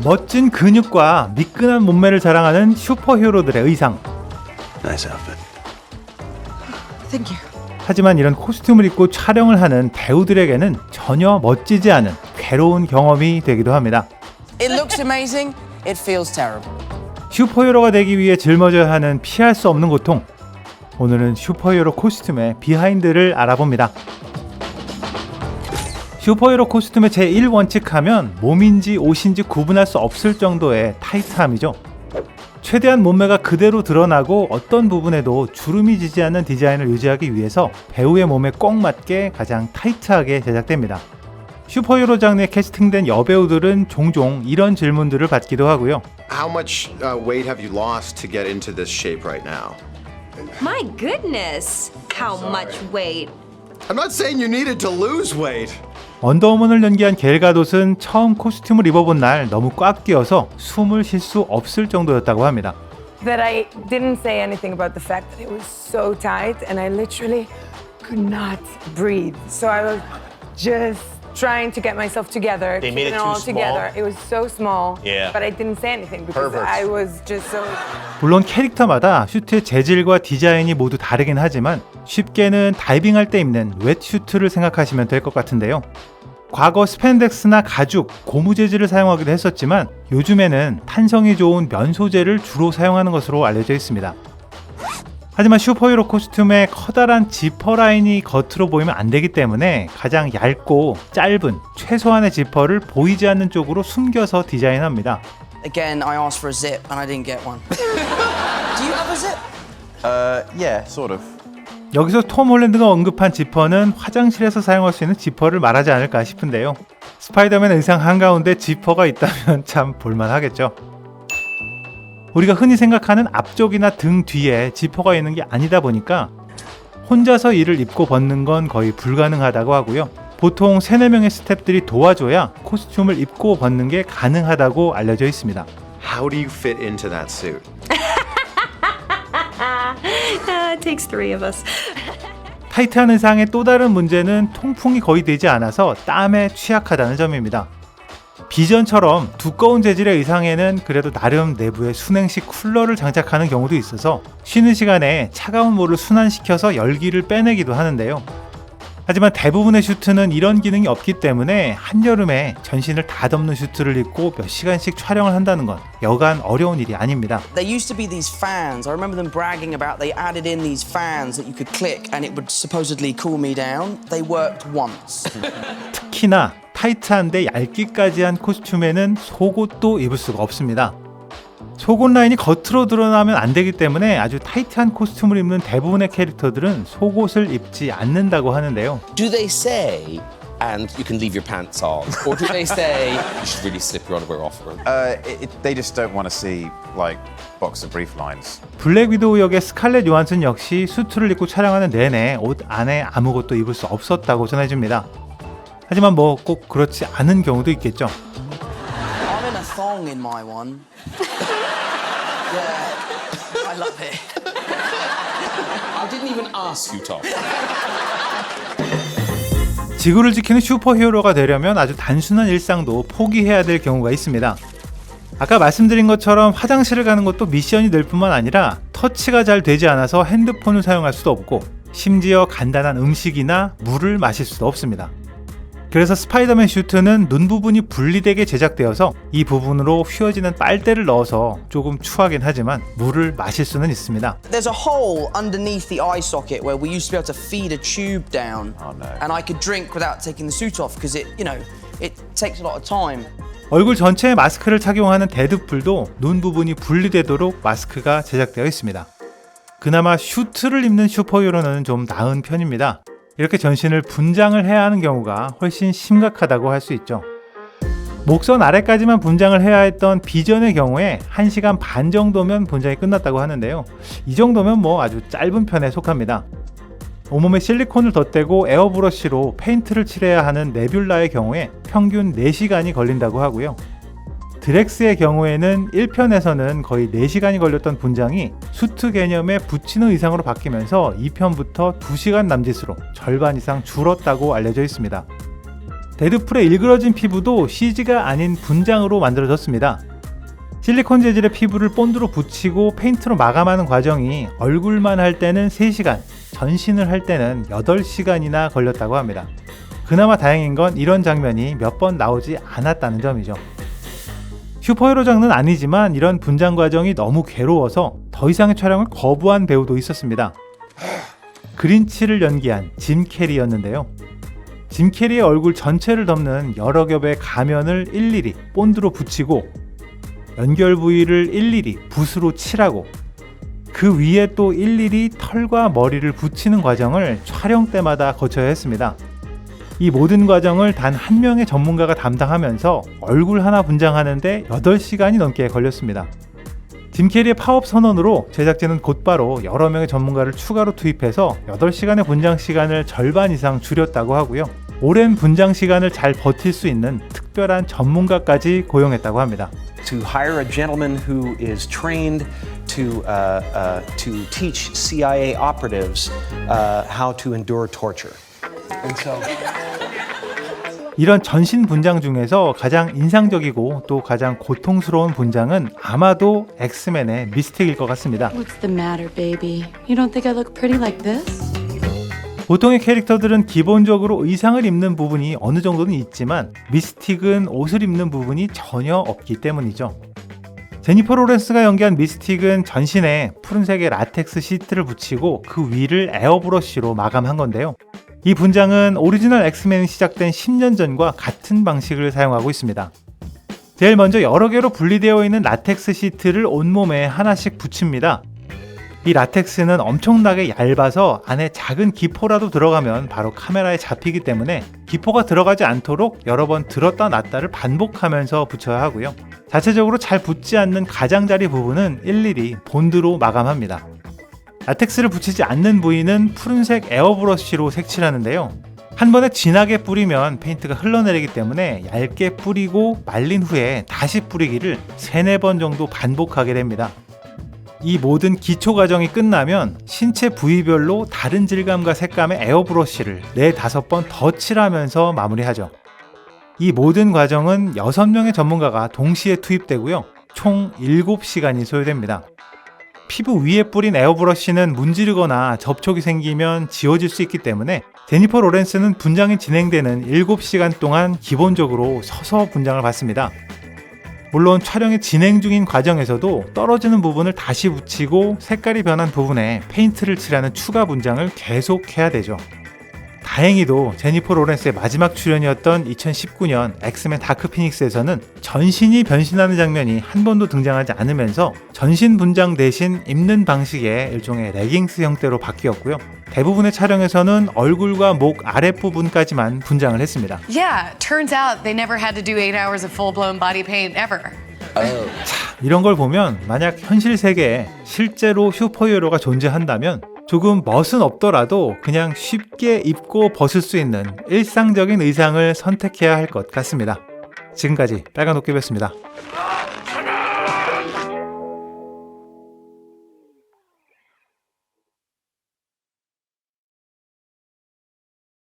멋진 근육과 미끈한 몸매를 자랑하는 슈퍼히어로들의 의상. Nice outfit. Thank you. 하지만 이런 코스튬을 입고 촬영을 하는 배우들에게는 전혀 멋지지 않은 괴로운 경험이 되기도 합니다. It looks amazing. It feels terrible. 슈퍼히어로가 되기 위해 짊어져야 하는 피할 수 없는 고통. 오늘은 슈퍼히어로 코스튬의 비하인드를 알아봅니다. 슈퍼히어로 코스튬의 제1원칙 하면 몸인지 옷인지 구분할 수 없을 정도의 타이트함이죠. 최대한 몸매가 그대로 드러나고 어떤 부분에도 주름이 지지 않는 디자인을 유지하기 위해서 배우의 몸에 꼭 맞게 가장 타이트하게 제작됩니다. 슈퍼히어로 장르에 캐스팅된 여배우들은 종종 이런 질문들을 받기도 하고요. How much weight have you lost to get into this shape right now? My goodness. How much weight? I'm not saying you needed to lose weight. 원더우먼을 연기한 겔 가돛은 처음 코스튬을 입어본 날 너무 꽉 끼어서 숨을 쉴 수 없을 정도였다고 합니다. That I didn't say anything about the fact that it was so tight and I literally could not breathe. So I was just trying to get myself together, They made it keeping it all too together. small? It was so small, Yeah. but I didn't say anything because Perverts. I was just so... 물론 캐릭터마다 슈트의 재질과 디자인이 모두 다르긴 하지만 쉽게는 다이빙할 때 입는 웻슈트를 생각하시면 될 것 같은데요. 과거 스팬덱스나 가죽, 고무 재질을 사용하기도 했었지만 요즘에는 탄성이 좋은 면 소재를 주로 사용하는 것으로 알려져 있습니다. 하지만 슈퍼히어로 코스튬의 커다란 지퍼 라인이 겉으로 보이면 안 되기 때문에 가장 얇고 짧은 최소한의 지퍼를 보이지 않는 쪽으로 숨겨서 디자인합니다. Again, I asked for a zip and I didn't get one. Do you have a zip? Yeah, sort of. 여기서 톰 홀랜드가 언급한 지퍼는 화장실에서 사용할 수 있는 지퍼를 말하지 않을까 싶은데요. 스파이더맨 의상 한가운데 지퍼가 있다면 참 볼만하겠죠. 우리가 흔히 생각하는 앞쪽이나 등 뒤에 지퍼가 있는 게 아니다 보니까 혼자서 이를 입고 벗는 건 거의 불가능하다고 하고요. 보통 3-4명의 스태프들이 도와줘야 코스튬을 입고 벗는 게 가능하다고 알려져 있습니다. How do you fit into that suit? It takes 3 of us. 타이트한 의상의 또 다른 문제는 통풍이 거의 되지 않아서 땀에 취약하다는 점입니다. 비전처럼 두꺼운 재질의 의상에는 그래도 나름 내부에 순행식 쿨러를 장착하는 경우도 있어서 쉬는 시간에 차가운 물을 순환시켜서 열기를 빼내기도 하는데요. 하지만 대부분의 슈트는 이런 기능이 없기 때문에 한여름에 전신을 다 덮는 슈트를 입고 몇 시간씩 촬영을 한다는 건 여간 어려운 일이 아닙니다. There used to be these fans. I remember them bragging about they added in these fans that you could click and it would supposedly cool me down. They worked once. 특히나 타이트한데 얇기까지 한 코스튬에는 속옷도 입을 수가 없습니다. 속옷 라인이 겉으로 드러나면 안 되기 때문에 아주 타이트한 코스튬을 입는 대부분의 캐릭터들은 속옷을 입지 않는다고 하는데요. Do they say, and you can leave your pants on? Or do they say, you should really slip your underwear off? They just don't want to see like boxer brief lines. 블랙 위도우 역의 스칼렛 요한슨 역시 수트를 입고 촬영하는 내내 옷 안에 아무것도 입을 수 없었다고 전해집니다. 하지만 뭐 꼭 그렇지 않은 경우도 있겠죠. I'm in a thong in my one. Yeah, I love it. I didn't even ask you, Tom. 지구를 지키는 슈퍼히어로가 되려면 아주 단순한 일상도 포기해야 될 경우가 있습니다. 아까 말씀드린 것처럼 화장실을 가는 것도 미션이 될 뿐만 아니라 터치가 잘 되지 않아서 핸드폰을 사용할 수도 없고 심지어 간단한 음식이나 물을 마실 수도 없습니다. 그래서 스파이더맨 슈트는 눈 부분이 분리되게 제작되어서 이 부분으로 휘어지는 빨대를 넣어서 조금 추하긴 하지만 물을 마실 수는 있습니다. There's a hole underneath the eye socket where we used to be able to feed a tube down. Oh, no. And I could drink without taking the suit off because it, you know, it takes a lot of time. 얼굴 전체에 마스크를 착용하는 데드풀도 눈 부분이 분리되도록 마스크가 제작되어 있습니다. 그나마 슈트를 입는 슈퍼히어로는 좀 나은 편입니다. 이렇게 전신을 분장을 해야 하는 경우가 훨씬 심각하다고 할 수 있죠. 목선 아래까지만 분장을 해야 했던 비전의 경우에 1시간 반 정도면 분장이 끝났다고 하는데요. 이 정도면 뭐 아주 짧은 편에 속합니다. 온몸에 실리콘을 덧대고 에어브러쉬로 페인트를 칠해야 하는 네뷸라의 경우에 평균 4시간이 걸린다고 하고요. 드렉스의 경우에는 1편에서는 거의 4시간이 걸렸던 분장이 수트 개념의 붙이는 의상으로 바뀌면서 2편부터 2시간 남짓으로 절반 이상 줄었다고 알려져 있습니다. 데드풀의 일그러진 피부도 CG가 아닌 분장으로 만들어졌습니다. 실리콘 재질의 피부를 본드로 붙이고 페인트로 마감하는 과정이 얼굴만 할 때는 3시간, 전신을 할 때는 8시간이나 걸렸다고 합니다. 그나마 다행인 건 이런 장면이 몇 번 나오지 않았다는 점이죠. 슈퍼히어로 장르는 아니지만 이런 분장 과정이 너무 괴로워서 더 이상의 촬영을 거부한 배우도 있었습니다. 그린치를 연기한 짐 캐리였는데요. 짐 캐리의 얼굴 전체를 덮는 여러 겹의 가면을 일일이 본드로 붙이고 연결 부위를 일일이 붓으로 칠하고 그 위에 또 일일이 털과 머리를 붙이는 과정을 촬영 때마다 거쳐야 했습니다. 이 모든 과정을 단 한 명의 전문가가 담당하면서 얼굴 하나 분장하는데 8시간이 넘게 걸렸습니다. 짐 캐리의 파업 선언으로 제작진은 곧바로 여러 명의 전문가를 추가로 투입해서 8시간의 분장 시간을 절반 이상 줄였다고 하고요. 오랜 분장 시간을 잘 버틸 수 있는 특별한 전문가까지 고용했다고 합니다. To hire a gentleman who is trained to teach CIA operatives how to endure torture. And so 이런 전신 분장 중에서 가장 인상적이고 또 가장 고통스러운 분장은 아마도 엑스맨의 미스틱일 것 같습니다. What's the matter, baby? You don't think I look pretty like this? 보통의 캐릭터들은 기본적으로 의상을 입는 부분이 어느 정도는 있지만 미스틱은 옷을 입는 부분이 전혀 없기 때문이죠. 제니퍼 로렌스가 연기한 미스틱은 전신에 푸른색의 라텍스 시트를 붙이고 그 위를 에어브러쉬로 마감한 건데요. 이 분장은 오리지널 엑스맨이 시작된 10년 전과 같은 방식을 사용하고 있습니다. 제일 먼저 여러 개로 분리되어 있는 라텍스 시트를 온몸에 하나씩 붙입니다. 이 라텍스는 엄청나게 얇아서 안에 작은 기포라도 들어가면 바로 카메라에 잡히기 때문에 기포가 들어가지 않도록 여러 번 들었다 놨다를 반복하면서 붙여야 하고요. 자체적으로 잘 붙지 않는 가장자리 부분은 일일이 본드로 마감합니다. 라텍스를 붙이지 않는 부위는 푸른색 에어브러쉬로 색칠하는데요. 한 번에 진하게 뿌리면 페인트가 흘러내리기 때문에 얇게 뿌리고 말린 후에 다시 뿌리기를 3-4번 정도 반복하게 됩니다. 이 모든 기초 과정이 끝나면 신체 부위별로 다른 질감과 색감의 에어브러쉬를 4-5번 더 칠하면서 마무리하죠. 이 모든 과정은 6명의 전문가가 동시에 투입되고요. 총 7시간이 소요됩니다. 피부 위에 뿌린 에어브러쉬는 문지르거나 접촉이 생기면 지워질 수 있기 때문에 제니퍼 로렌스는 분장이 진행되는 7시간 동안 기본적으로 서서 분장을 받습니다. 물론 촬영이 진행 중인 과정에서도 떨어지는 부분을 다시 붙이고 색깔이 변한 부분에 페인트를 칠하는 추가 분장을 계속 해야 되죠. 다행히도 제니퍼 로렌스의 마지막 출연이었던 2019년 엑스맨 다크 피닉스에서는 전신이 변신하는 장면이 한 번도 등장하지 않으면서 전신 분장 대신 입는 방식의 일종의 레깅스 형태로 바뀌었고요. 대부분의 촬영에서는 얼굴과 목 아랫부분까지만 분장을 했습니다. Yeah, turns out they never had to do 8 hours of full-blown body paint ever. 이런 걸 보면 만약 현실 세계에 실제로 슈퍼히어로가 존재한다면 조금 멋은 없더라도 그냥 쉽게 입고 벗을 수 있는 일상적인 의상을 선택해야 할 것 같습니다. 지금까지 빨간 도깨비였습니다.